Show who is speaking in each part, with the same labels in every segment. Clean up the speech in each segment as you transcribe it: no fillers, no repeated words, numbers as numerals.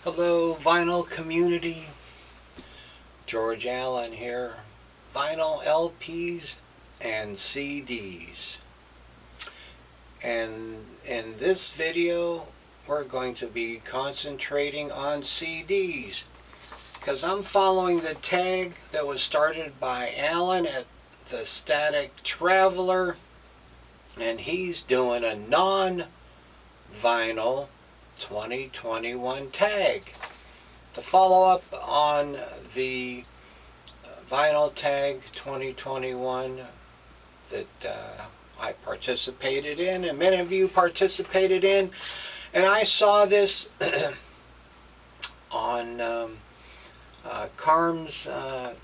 Speaker 1: Hello, vinyl community. George Allen here. Vinyl LPs and CDs. And in this video, we're going to be concentrating on CDs because I'm following the tag that was started by Alan at the Static Traveler, and he's doing a non-vinyl 2021 tag. To follow up on the vinyl tag 2021 that I participated in, and many of you participated in, and I saw this on Carm's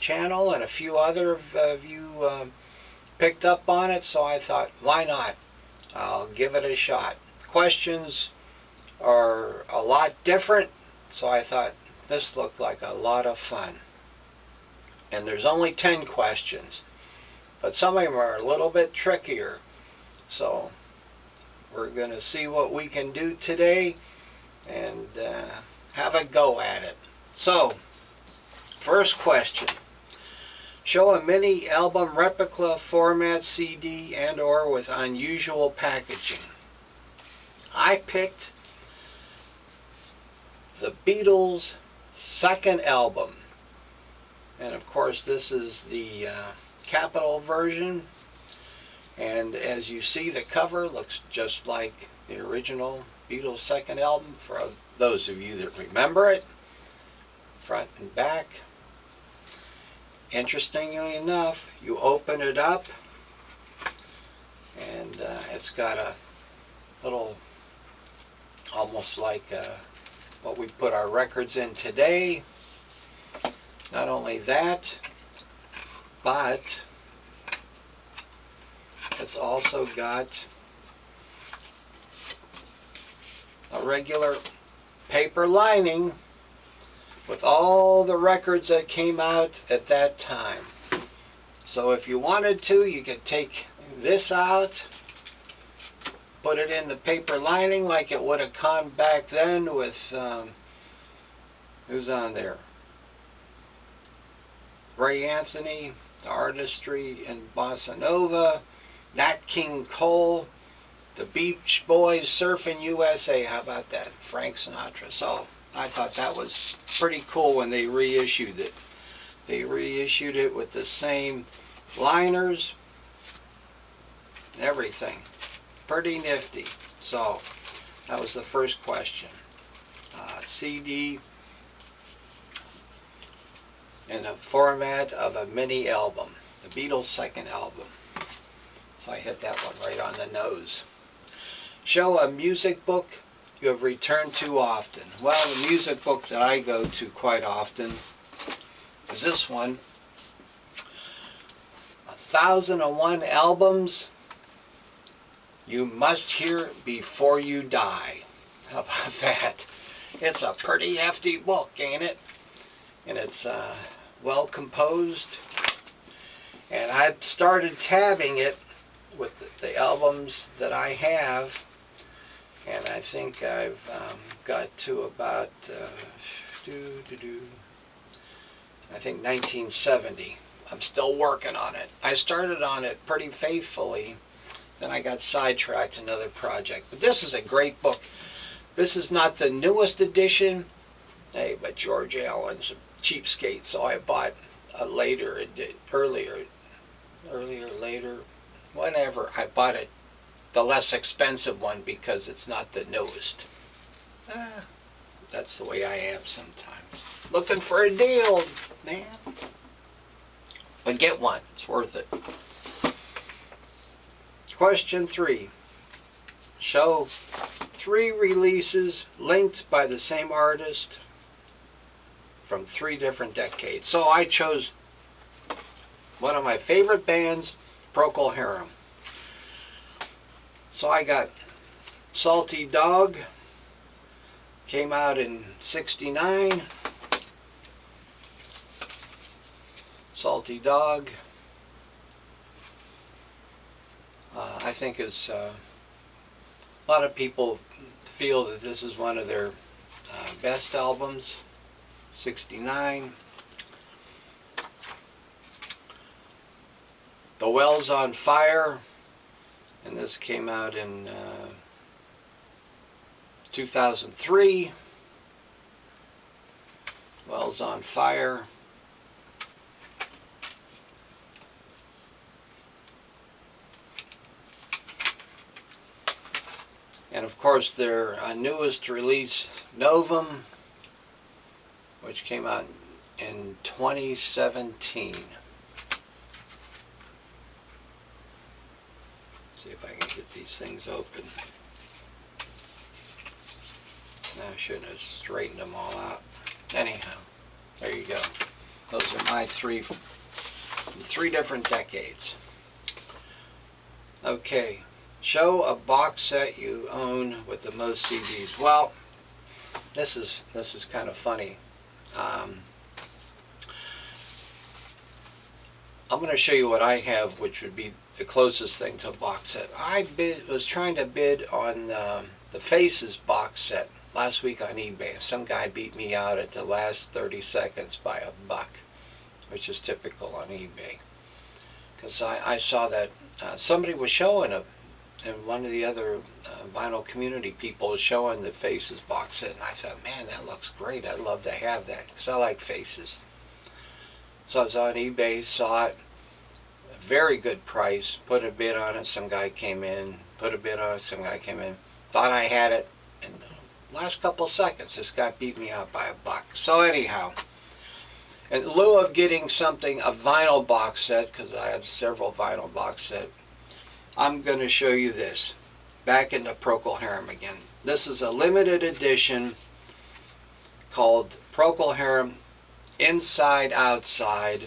Speaker 1: channel, and a few other of you picked up on it, so I thought, why not? I'll give it a shot. Questions are a lot different, so I thought this looked like a lot of fun. And there's only 10 questions, but some of them are a little bit trickier. So we're going to see what we can do today and have a go at it. So, first question. Show a mini album replica format CD and or with unusual packaging. I picked the Beatles' second album, and of course this is the Capitol version, and as you see, the cover looks just like the original Beatles' second album, for those of you that remember it, front and back. Interestingly enough, you open it up and it's got a little, almost like what we put our records in today. Not only that, but it's also got a regular paper lining with all the records that came out at that time. So if you wanted to, you could take this out, put it in the paper lining like it would have come back then with, who's on there? Ray Anthony, The Artistry in Bossa Nova, Nat King Cole, the Beach Boys, Surfing USA. How about that? Frank Sinatra. So I thought that was pretty cool when they reissued it. They reissued it with the same liners and everything. Pretty nifty. So that was the first question. CD in the format of a mini album, the Beatles' second album. So I hit that one right on the nose. Show a music book you have returned to often. Well, the music book that I go to quite often is this one, 1001 Albums You Must Hear Before You Die. How about that? It's a pretty hefty book, ain't it? And it's well composed. And I've started tabbing it with the albums that I have. And I think I've got to about, I think 1970. I'm still working on it. I started on it pretty faithfully, then I got sidetracked to another project. But this is a great book. This is not the newest edition. Hey, but George Allen's a cheapskate, so I bought a later, earlier, later, whenever. I bought it, the less expensive one, because it's not the newest. That's the way I am sometimes. Looking for a deal, man. But get one, it's worth it. Question 3. Show 3 releases linked by the same artist from 3 different decades. So I chose one of my favorite bands, Procol Harum. So I got Salty Dog, came out in '69. Salty Dog, I think is, a lot of people feel that this is one of their Best albums, 69. The Wells on Fire, and this came out in 2003. Wells on Fire. And of course their newest release, Novum, which came out in 2017. See if I can get these things open. I shouldn't have straightened them all out. Anyhow, there you go. Those are my three different decades. Okay, show a box set you own with the most CDs. Well, this is kind of funny. I'm going to show you what I have, which would be the closest thing to a box set. I was trying to bid on the Faces box set last week on eBay. Some guy beat me out at the last 30 seconds by $1, which is typical on eBay. Because I saw that somebody was showing and one of the other vinyl community people was showing the Faces box set, and I thought, man, that looks great. I'd love to have that because I like Faces. So I was on eBay, saw it, a very good price, put a bid on it. Some guy came in, put a bid on it. Some guy came in, thought I had it, and last couple seconds, this guy beat me out by $1. So anyhow, in lieu of getting something, a vinyl box set, because I have several vinyl box sets, I'm going to show you this. Back into Procol Harum again. This is a limited edition called Procol Harum Inside Outside.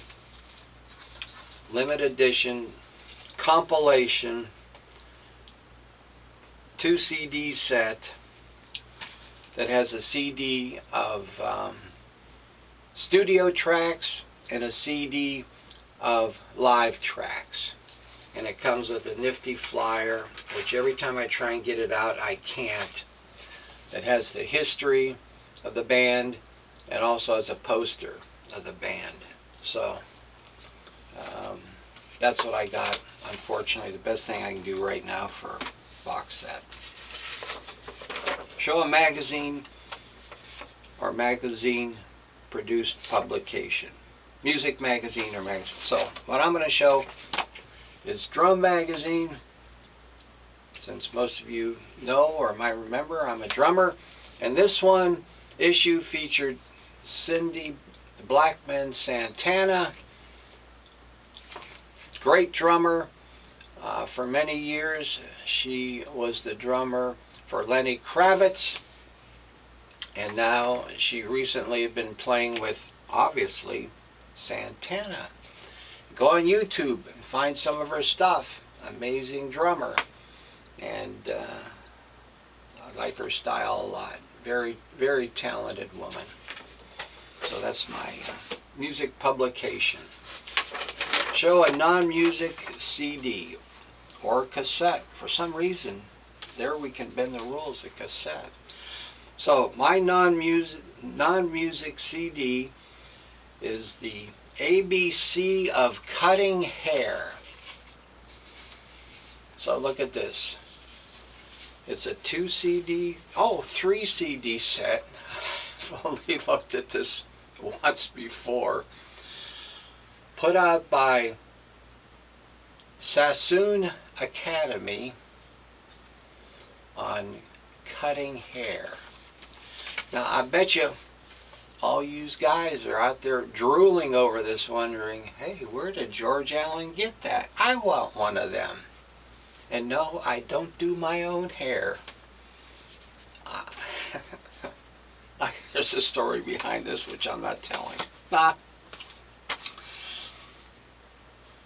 Speaker 1: Limited edition compilation 2 CD set that has a CD of studio tracks and a CD of live tracks. And it comes with a nifty flyer, which every time I try and get it out, I can't. It has the history of the band and also has a poster of the band. So that's what I got. Unfortunately, the best thing I can do right now for a box set. Show a magazine or magazine produced publication. Music magazine or magazine. So what I'm going to show is Drum Magazine. Since most of you know or might remember, I'm a drummer. And this one issue featured Cindy Blackman Santana. Great drummer. For many years, she was the drummer for Lenny Kravitz. And now she recently has been playing with, obviously, Santana. Go on YouTube and find some of her stuff. Amazing drummer. And I like her style a lot. Very, very talented woman. So that's my music publication. Show a non-music CD or cassette. For some reason, there we can bend the rules of cassette. So my non-music CD is the ABC of Cutting Hair. So look at this. It's a 3 CD set. I've only looked at this once before. Put out by Sassoon Academy on cutting hair. Now I bet you all you guys are out there drooling over this, wondering, hey, where did George Allen get that? I want one of them. And no, I don't do my own hair. There's a story behind this, which I'm not telling.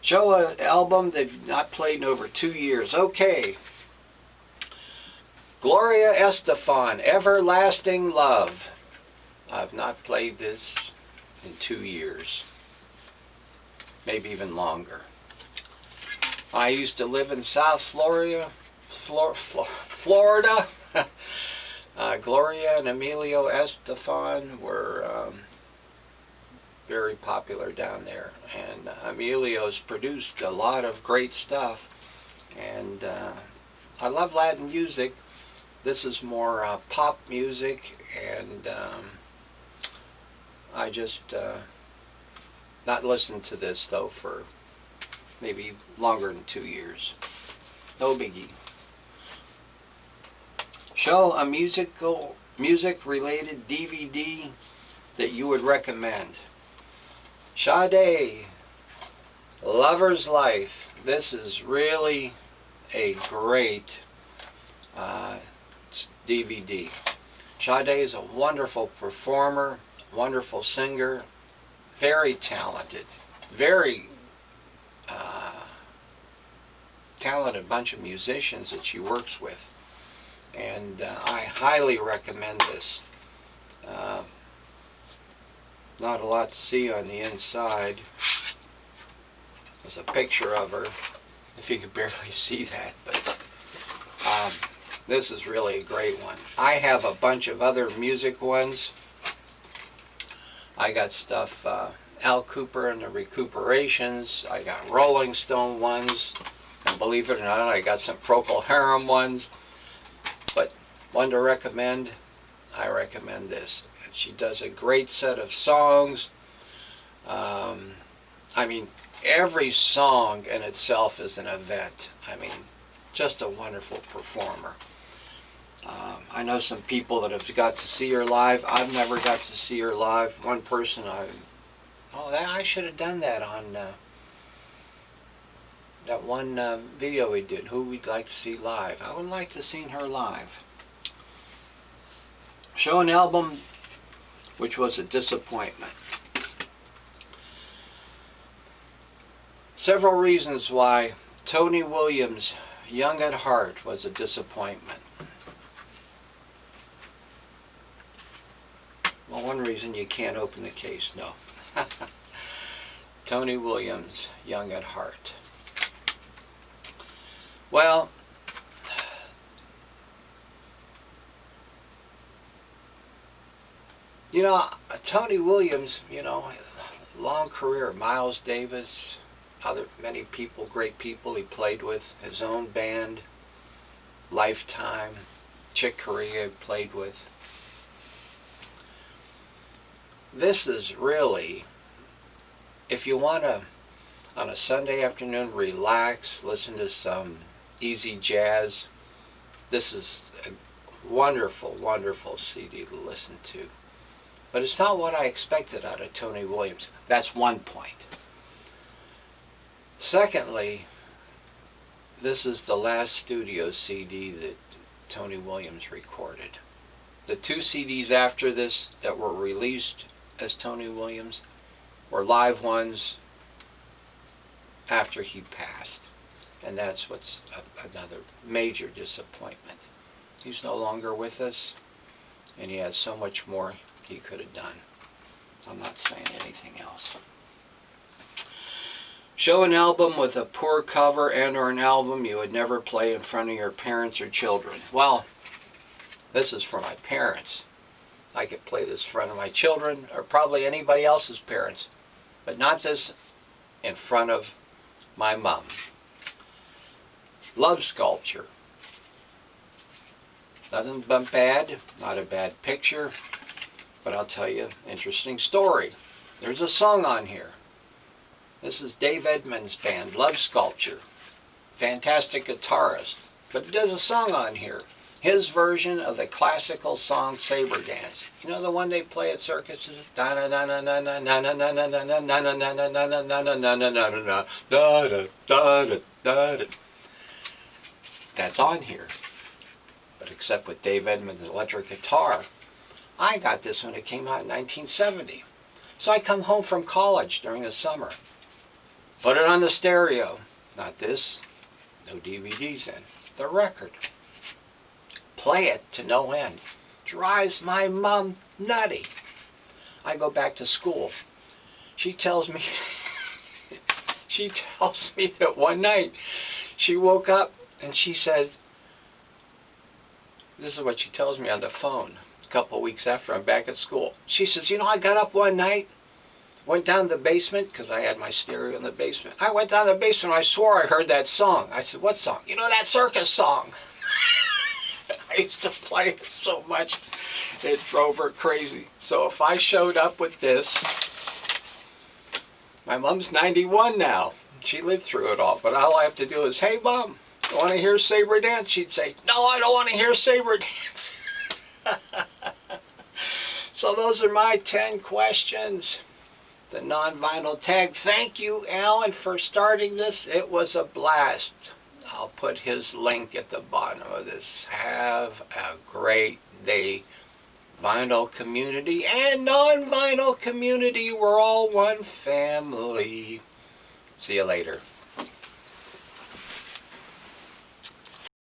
Speaker 1: Show an album they've not played in over 2 years. Okay. Gloria Estefan, Everlasting Love. I've not played this in 2 years. Maybe even longer. I used to live in South Florida. Gloria and Emilio Estefan were very popular down there, and Emilio's produced a lot of great stuff, and I love Latin music. This is more pop music, and I just not listened to this though for maybe longer than 2 years. No biggie. Show a music related DVD that you would recommend. Sade, Lover's Life. This is really a great DVD. Sade is a wonderful performer, wonderful singer, very talented, very talented bunch of musicians that she works with. And I highly recommend this. Not a lot to see on the inside. There's a picture of her, if you could barely see that, but this is really a great one. I have a bunch of other music ones. I got stuff, Al Cooper and the Recuperations. I got Rolling Stone ones. And believe it or not, I got some Procol Harum ones. But one to recommend, I recommend this. She does a great set of songs. I mean, every song in itself is an event. I mean, just a wonderful performer. I know some people that have got to see her live. I've never got to see her live. One person, I should have done that on that one video we did, who we'd like to see live. I would like to see her live. Show an album which was a disappointment. Several reasons why Tony Williams' Young at Heart was a disappointment. Well, one reason, you can't open the case, no. Tony Williams, Young at Heart. Well, you know, Tony Williams, you know, long career, Miles Davis, many people, great people he played with, his own band, Lifetime, Chick Corea played with. This is really, if you want to, on a Sunday afternoon, relax, listen to some easy jazz, this is a wonderful, wonderful CD to listen to. But it's not what I expected out of Tony Williams. That's one point. Secondly, this is the last studio CD that Tony Williams recorded. The two CDs after this that were released as Tony Williams were live ones after he passed. And that's what's another major disappointment. He's no longer with us, and he has so much more he could have done. I'm not saying anything else. Show an album with a poor cover and or an album you would never play in front of your parents or children. Well, this is for my parents. I could play this in front of my children or probably anybody else's parents, but not this in front of my mom. Love Sculpture. Nothing but bad, not a bad picture, but I'll tell you, interesting story. There's a song on here. This is Dave Edmunds' band, Love Sculpture. Fantastic guitarist. But he does a song on here. His version of the classical song Saber Dance. You know the one they play at circuses? That's on here. But except with Dave Edmunds' electric guitar. I got this when it came out in 1970. So I come home from college during the summer. Put it on the stereo. Not this. No DVDs in. The record. Play it to no end. Drives my mom nutty. I go back to school. She tells me that one night she woke up and she said, This is what she tells me on the phone a couple of weeks after I'm back at school. She says, you know, I got up one night, went down to the basement, because I had my stereo in the basement. I went down to the basement, I swore I heard that song. I said, what song? You know, that circus song. I used to play it so much, it drove her crazy. So if I showed up with this, my mom's 91 now. She lived through it all. But all I have to do is, hey, Mom, you want to hear Saber Dance? She'd say, no, I don't want to hear Saber Dance. So those are my 10 questions. The non-vinyl tag. Thank you, Alan, for starting this. It was a blast. I'll put his link at the bottom of this. Have a great day. Vinyl community and non-vinyl community, we're all one family. See you later.